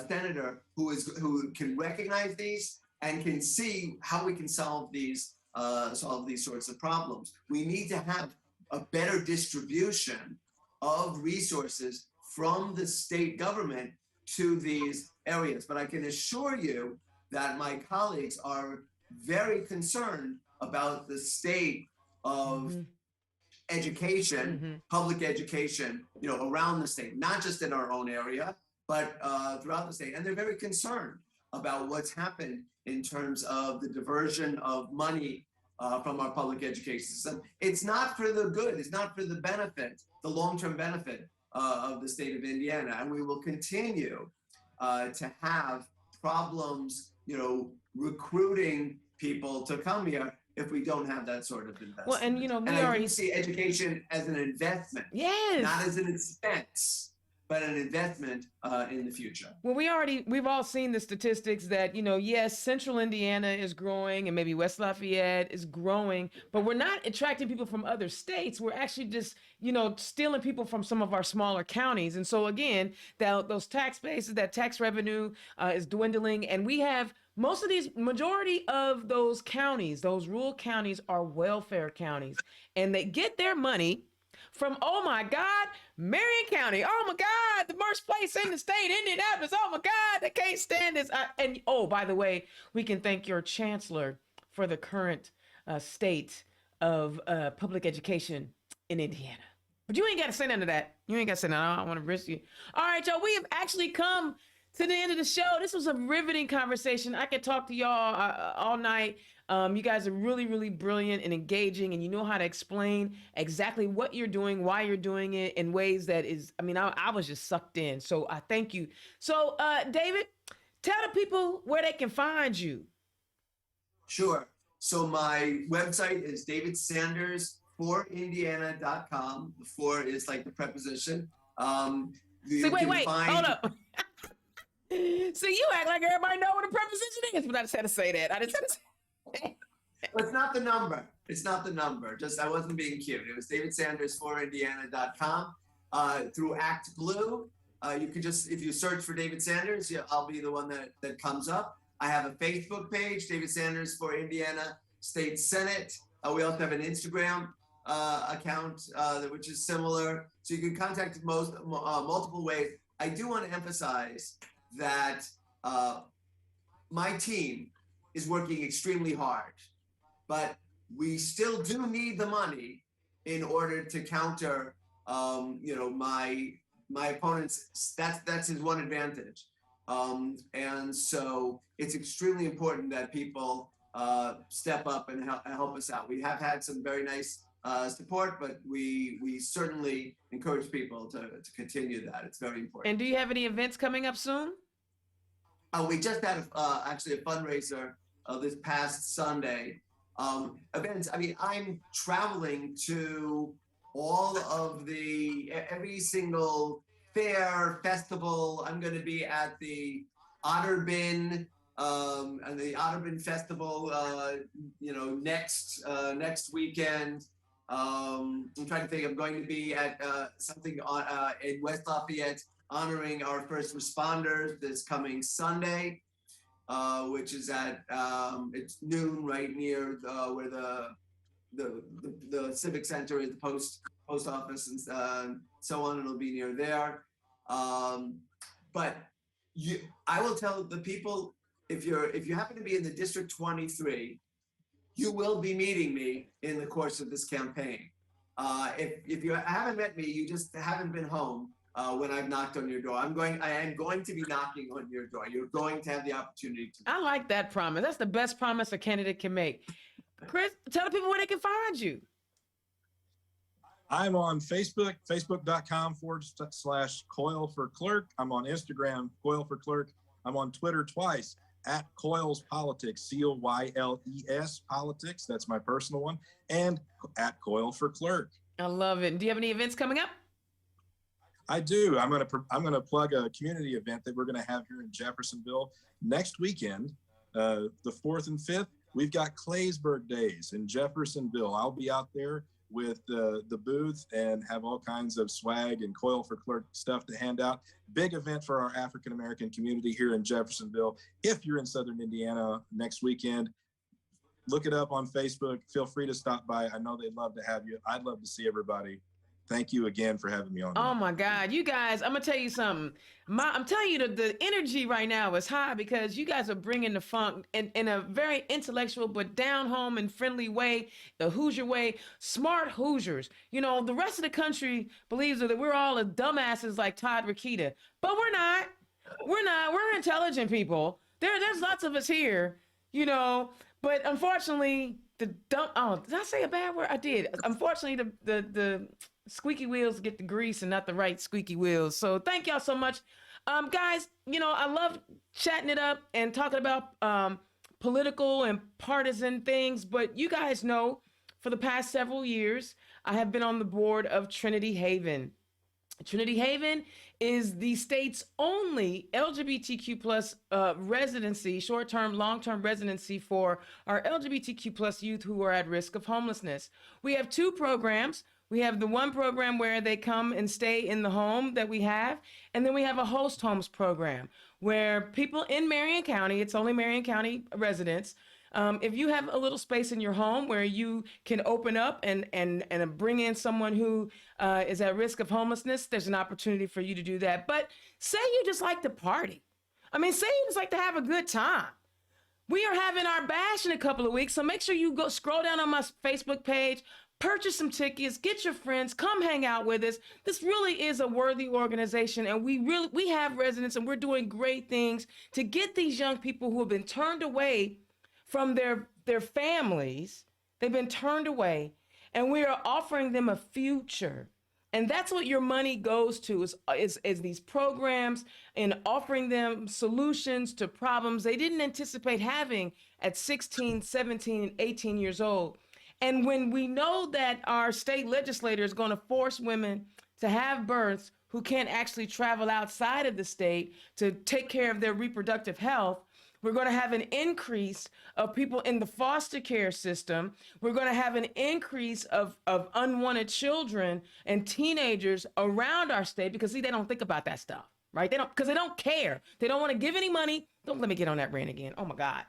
senator who can recognize these and can see how we can solve these solve these sorts of problems. We need to have a better distribution of resources from the state government to these areas. But I can assure you that my colleagues are very concerned about the state of education, public education, around the state, not just in our own area, but throughout the state. And they're very concerned about what's happened in terms of the diversion of money from our public education system. It's not for the good, it's not for the benefit, the long-term benefit of the state of Indiana. And we will continue to have problems, recruiting people to come here if we don't have that sort of investment.
Well, and
I already see education as an investment,
yes,
not as an expense, but an investment in the future.
Well, we've all seen the statistics that, yes, central Indiana is growing and maybe West Lafayette is growing, but we're not attracting people from other states. We're actually just, stealing people from some of our smaller counties. And so again, those tax bases, that tax revenue is dwindling. And we have majority of those counties, those rural counties are welfare counties, and they get their money from, oh my God, Marion County. Oh my God, the worst place in the state, Indianapolis. Oh my God, they can't stand this. And oh, by the way, we can thank your chancellor for the current state of public education in Indiana. But you ain't got to say none of that. You ain't got to say none. I don't want to risk you. All right, y'all, we have actually come to the end of the show. This was a riveting conversation. I could talk to y'all all night. You guys are really, really brilliant and engaging, and you know how to explain exactly what you're doing, why you're doing it in ways that is, I was just sucked in. So I thank you. So David, tell the people where they can find you.
Sure. So my website is davidsandersforindiana.com. The for is like the preposition.
Wait, hold up. So you act like everybody know what a preposition is, but I just had to say that. I just had to say
Well, it's not the number. It's not the number. Just, I wasn't being cute. It was davidsandersforindiana.com. Through Act Blue, you could just, if you search for David Sanders, I'll be the one that comes up. I have a Facebook page, David Sanders for Indiana State Senate. We also have an Instagram account, which is similar. So you can contact multiple ways. I do want to emphasize that my team is working extremely hard, but we still do need the money in order to counter, my opponent's. That's his one advantage, and so it's extremely important that people step up and help us out. We have had some very nice support, but we certainly encourage people to continue that. It's very important.
And do you have any events coming up soon?
We just had actually a fundraiser this past Sunday. Events. I'm traveling to all of every single fair, festival. I'm going to be at the Otterbin and the Otterbin Festival, next weekend. I'm trying to think. I'm going to be at something in West Lafayette, honoring our first responders this coming Sunday, which is at it's noon, right near where the civic center is, the post office, and so on. It'll be near there. But I will tell the people, if you happen to be in the District 23, you will be meeting me in the course of this campaign. If you haven't met me, you just haven't been home when I've knocked on your door. I am going to be knocking on your door. You're going to have the opportunity to.
I like that promise. That's the best promise a candidate can make. Chris, tell the people where they can find you.
I'm on Facebook, facebook.com/Coyle for Clerk. I'm on Instagram, Coyle for Clerk. I'm on Twitter twice, @Coyles Politics, COYLES Politics. That's my personal one. And @Coyle for Clerk.
I love it. And do you have any events coming up?
I do. I'm gonna plug a community event that we're gonna have here in Jeffersonville next weekend, the 4th and 5th. We've got Claysburg Days in Jeffersonville. I'll be out there with the booth and have all kinds of swag and Coyle for Clerk stuff to hand out. Big event for our African-American community here in Jeffersonville. If you're in Southern Indiana next weekend, look it up on Facebook. Feel free to stop by. I know they'd love to have you. I'd love to see everybody. Thank you again for having me on.
Oh my God, you guys, I'm gonna tell you something. I'm telling you, the energy right now is high because you guys are bringing the funk in a very intellectual but down home and friendly way, the Hoosier way, smart Hoosiers. You know, the rest of the country believes that we're all as dumbasses like Todd Rokita, but we're not. We're not. We're intelligent people. There's lots of us here, you know, but unfortunately, did I say a bad word? I did. Unfortunately, the squeaky wheels get the grease and not the right squeaky wheels. So thank y'all so much. Guys, you know, I love chatting it up and talking about political and partisan things, but you guys know for the past several years, I have been on the board of Trinity Haven. Trinity Haven is the state's only LGBTQ plus residency, short-term, long-term residency for our LGBTQ plus youth who are at risk of homelessness. We have two programs. We have the one program where they come and stay in the home that we have, and then we have a host homes program where people in Marion County, it's only Marion County residents, if you have a little space in your home where you can open up and bring in someone who is at risk of homelessness, there's an opportunity for you to do that. But say you just like to party. I mean, say you just like to have a good time. We are having our bash in a couple of weeks, so make sure you go scroll down on my Facebook page, purchase some tickets, get your friends, come hang out with us. This really is a worthy organization, and we have residents, and we're doing great things to get these young people who have been turned away from their families. They've been turned away, and we are offering them a future. And that's what your money goes to, is these programs and offering them solutions to problems they didn't anticipate having at 16, 17, and 18 years old. And when we know that our state legislator is going to force women to have births who can't actually travel outside of the state to take care of their reproductive health, we're going to have an increase of people in the foster care system. We're going to have an increase of unwanted children and teenagers around our state because, see, they don't think about that stuff, right? Because they don't care. They don't want to give any money. Don't let me get on that rant again. Oh, my God.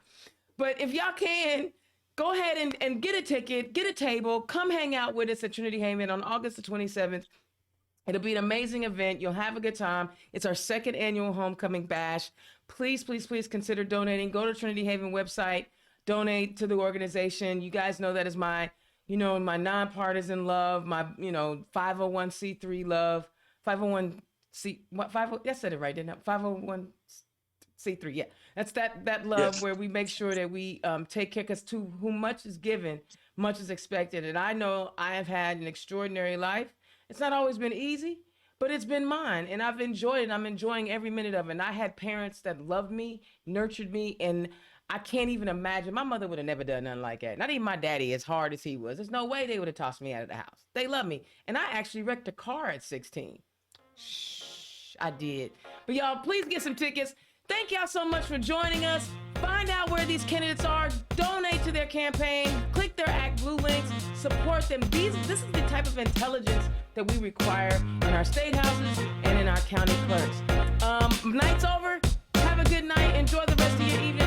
But if y'all can, go ahead and get a ticket, get a table, come hang out with us at Trinity Haven on August the 27th. It'll be an amazing event. You'll have a good time. It's our second annual homecoming bash. Please, please, please consider donating. Go to Trinity Haven website, donate to the organization. You guys know that is my, my nonpartisan love, my, 501c3 love, 501c, what, I said it right, didn't I? 501c3, yeah. That's that love, yes, where we make sure that we take care, because to whom much is given, much is expected. And I know I have had an extraordinary life. It's not always been easy, but it's been mine, and I've enjoyed it. I'm enjoying every minute of it. And I had parents that loved me, nurtured me, and I can't even imagine. My mother would have never done nothing like that. Not even my daddy, as hard as he was. There's no way they would have tossed me out of the house. They love me. And I actually wrecked a car at 16. Shh, I did. But y'all, please get some tickets. Thank y'all so much for joining us. Find out where these candidates are. Donate to their campaign. Click their Act Blue links. Support them. This is the type of intelligence that we require in our state houses and in our county clerks. Night's over. Have a good night. Enjoy the rest of your evening.